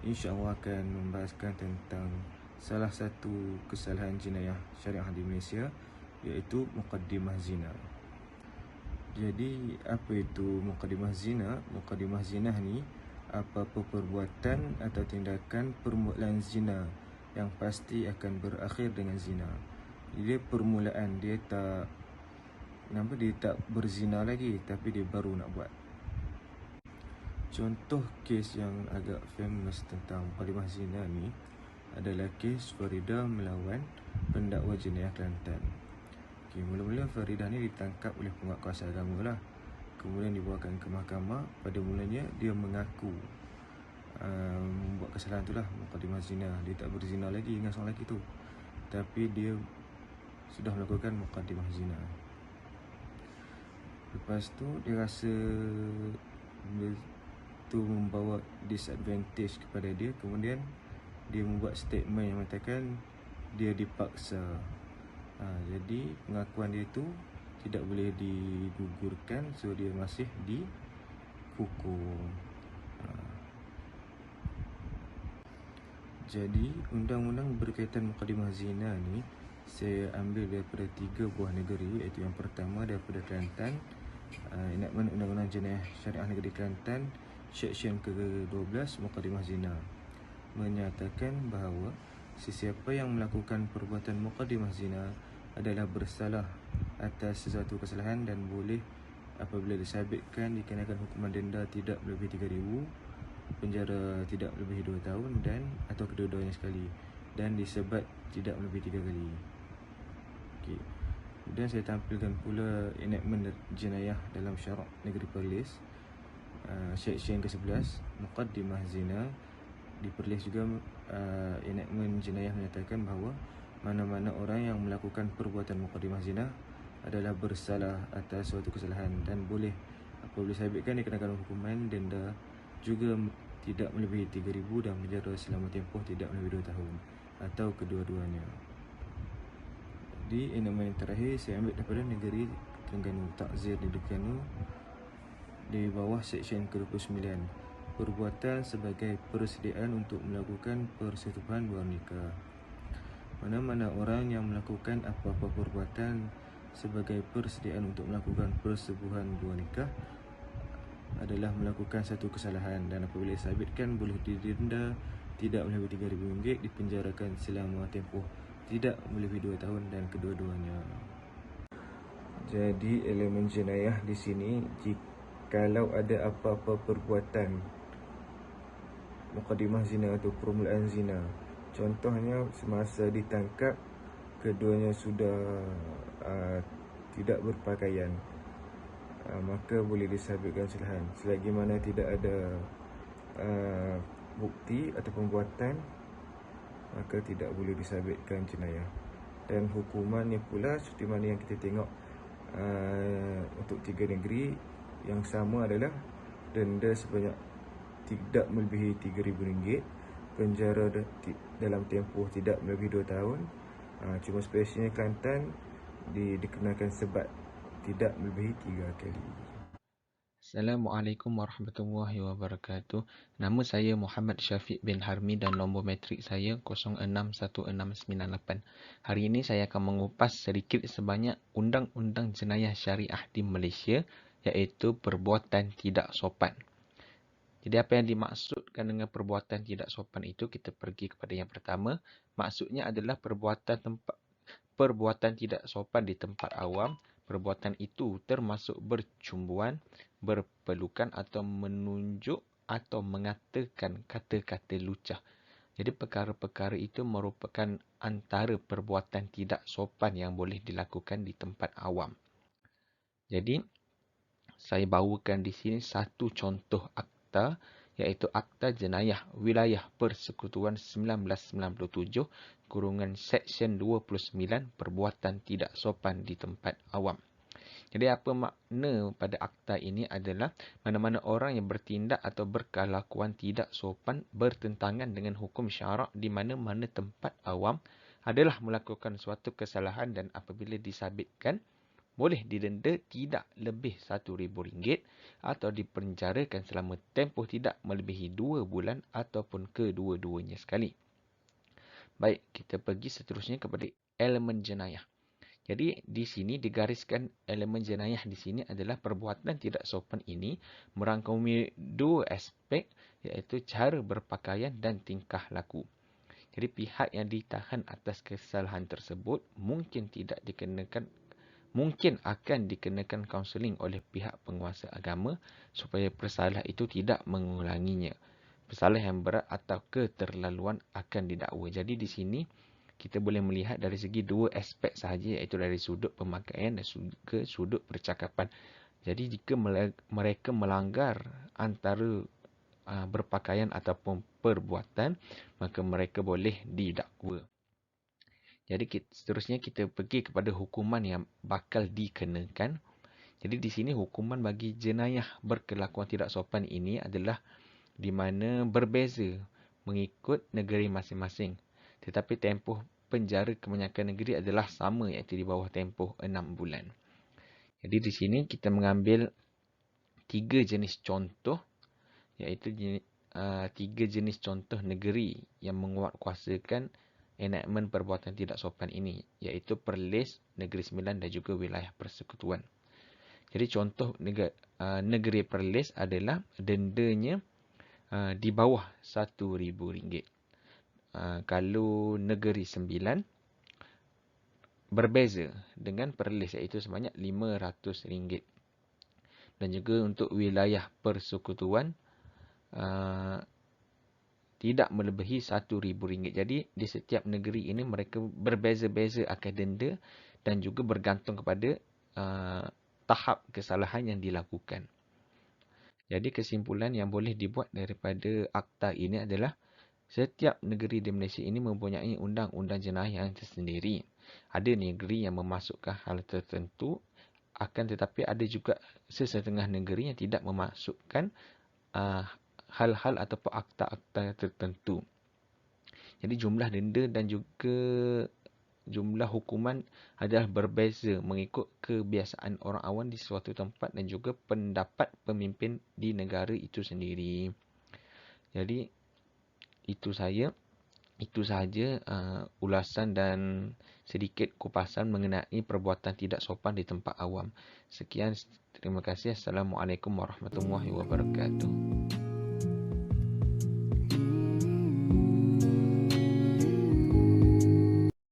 InsyaAllah akan membahaskan tentang salah satu kesalahan jenayah syariah di Malaysia, iaitu muqaddimah zina. Jadi apa itu muqaddimah zina? Muqaddimah zina ni apa-apa perbuatan atau tindakan permulaan zina yang pasti akan berakhir dengan zina. Dia permulaan, dia tak berzina lagi, tapi dia baru nak buat. Contoh kes yang agak famous tentang muqaddimah zina ni adalah kes Farida melawan pendakwa jenayah Kelantan. Mula-mula Farida ni ditangkap oleh penguatkuasa agama lah. Kemudian dibawakan ke mahkamah. Pada mulanya dia mengaku membuat kesalahan tu lah, muqaddimah zina. Dia tak berzina lagi dengan seorang lelaki tu, tapi dia sudah melakukan muqaddimah zina. Lepas tu dia rasa itu membawa disadvantage kepada dia. Kemudian dia membuat statement yang mengatakan dia dipaksa. Jadi pengakuan dia itu tidak boleh digugurkan, so dia masih dihukum. Jadi undang-undang berkaitan muqaddimah zina ni saya ambil daripada 3 buah negeri, iaitu yang pertama daripada Kelantan, enactment Undang-Undang Jenayah Syariah Negeri Kelantan, Seksyen ke-12 muqaddimah zina, menyatakan bahawa sesiapa yang melakukan perbuatan muqaddimah zina adalah bersalah atas sesuatu kesalahan dan boleh apabila disabitkan dikenakan hukuman denda tidak melebihi 3,000, penjara tidak melebihi 2 tahun dan atau kedua-duanya sekali, dan disebat tidak melebihi 3 kali. Okey. Kemudian saya tampilkan pula enactment jenayah dalam syarak negeri Perlis, Seksyen ke-11 muqaddimah zina. Di Perlis juga enactment jenayah menyatakan bahawa mana-mana orang yang melakukan perbuatan muqaddimah zina adalah bersalah atas suatu kesalahan dan boleh apabila disabitkan dikenakan hukuman denda juga tidak melebihi 3,000 dan penjara selama tempoh tidak melebihi 2 tahun atau kedua-duanya. Di enactment yang terakhir saya ambil daripada negeri Terengganu, Takzir Negeri Terengganu, di bawah Seksyen ke-29, perbuatan sebagai persediaan untuk melakukan persetubuhan luar nikah. Mana-mana orang yang melakukan apa-apa perbuatan sebagai persediaan untuk melakukan persetubuhan luar nikah adalah melakukan satu kesalahan dan apabila disabitkan boleh didenda tidak melebihi RM3,000, dipenjarakan selama tempoh tidak melebihi 2 tahun dan kedua-duanya. Jadi elemen jenayah di sini, jikalau ada apa-apa perbuatan muqaddimah zina atau permulaan zina, contohnya semasa ditangkap keduanya sudah tidak berpakaian, maka boleh disabitkan kesalahan. Selagi mana tidak ada bukti atau perbuatan, maka tidak boleh disabitkan jenayah. Dan hukumannya pula seperti mana yang kita tengok untuk 3 negeri yang sama adalah denda sebanyak tidak melebihi RM3,000, penjara dalam tempoh tidak melebihi 2 tahun. Cuma spesialnya Kelantan dikenakan sebat tidak melebihi 3 kali. Assalamualaikum warahmatullahi wabarakatuh. Nama saya Muhammad Syafiq bin Harmi dan nombor metrik saya 061698. Hari ini saya akan mengupas sedikit sebanyak undang-undang jenayah syariah di Malaysia, iaitu perbuatan tidak sopan. Jadi apa yang dimaksudkan dengan perbuatan tidak sopan itu, kita pergi kepada yang pertama. Maksudnya adalah perbuatan tidak sopan di tempat awam. Perbuatan itu termasuk bercumbuan, berpelukan atau menunjuk atau mengatakan kata-kata lucah. Jadi perkara-perkara itu merupakan antara perbuatan tidak sopan yang boleh dilakukan di tempat awam. Jadi saya bawakan di sini satu contoh akta, iaitu Akta Jenayah Wilayah Persekutuan 1997 Seksyen 29 Perbuatan Tidak Sopan di Tempat Awam. Jadi apa makna pada akta ini adalah mana-mana orang yang bertindak atau berkelakuan tidak sopan bertentangan dengan hukum syarak di mana-mana tempat awam adalah melakukan suatu kesalahan dan apabila disabitkan boleh didenda tidak lebih RM1,000 atau dipenjarakan selama tempoh tidak melebihi 2 bulan ataupun kedua-duanya sekali. Baik, kita pergi seterusnya kepada elemen jenayah. Jadi di sini digariskan elemen jenayah di sini adalah perbuatan tidak sopan ini merangkumi dua aspek, iaitu cara berpakaian dan tingkah laku. Jadi pihak yang ditahan atas kesalahan tersebut mungkin akan dikenakan kaunseling oleh pihak penguasa agama supaya persalah itu tidak mengulanginya. Persalah yang berat atau keterlaluan akan didakwa. Jadi di sini kita boleh melihat dari segi dua aspek sahaja, iaitu dari sudut pemakaian dan juga sudut percakapan. Jadi jika mereka melanggar antara berpakaian ataupun perbuatan, maka mereka boleh didakwa. Jadi seterusnya kita pergi kepada hukuman yang bakal dikenakan. Jadi di sini hukuman bagi jenayah berkelakuan tidak sopan ini adalah di mana berbeza mengikut negeri masing-masing. Tetapi tempoh penjara kebanyakan negeri adalah sama, iaitu di bawah tempoh 6 bulan. Jadi di sini kita mengambil 3 jenis contoh, iaitu 3 jenis contoh negeri yang menguatkuasakan enakmen perbuatan tidak sopan ini, iaitu Perlis, Negeri Sembilan dan juga wilayah persekutuan. Jadi contoh negeri Perlis adalah dendanya di bawah RM1,000. Kalau Negeri Sembilan berbeza dengan Perlis, iaitu sebanyak RM500. Dan juga untuk wilayah persekutuan tidak melebihi RM1,000. Jadi di setiap negeri ini mereka berbeza-beza akar denda dan juga bergantung kepada tahap kesalahan yang dilakukan. Jadi kesimpulan yang boleh dibuat daripada akta ini adalah setiap negeri di Malaysia ini mempunyai undang-undang jenayah yang tersendiri. Ada negeri yang memasukkan hal tertentu, akan tetapi ada juga sesetengah negeri yang tidak memasukkan hal-hal ataupun akta-akta tertentu. Jadi jumlah denda dan juga jumlah hukuman adalah berbeza mengikut kebiasaan orang awam di suatu tempat dan juga pendapat pemimpin di negara itu sendiri. Jadi itu sahaja ulasan dan sedikit kupasan mengenai perbuatan tidak sopan di tempat awam. Sekian, terima kasih. Assalamualaikum warahmatullahi wabarakatuh.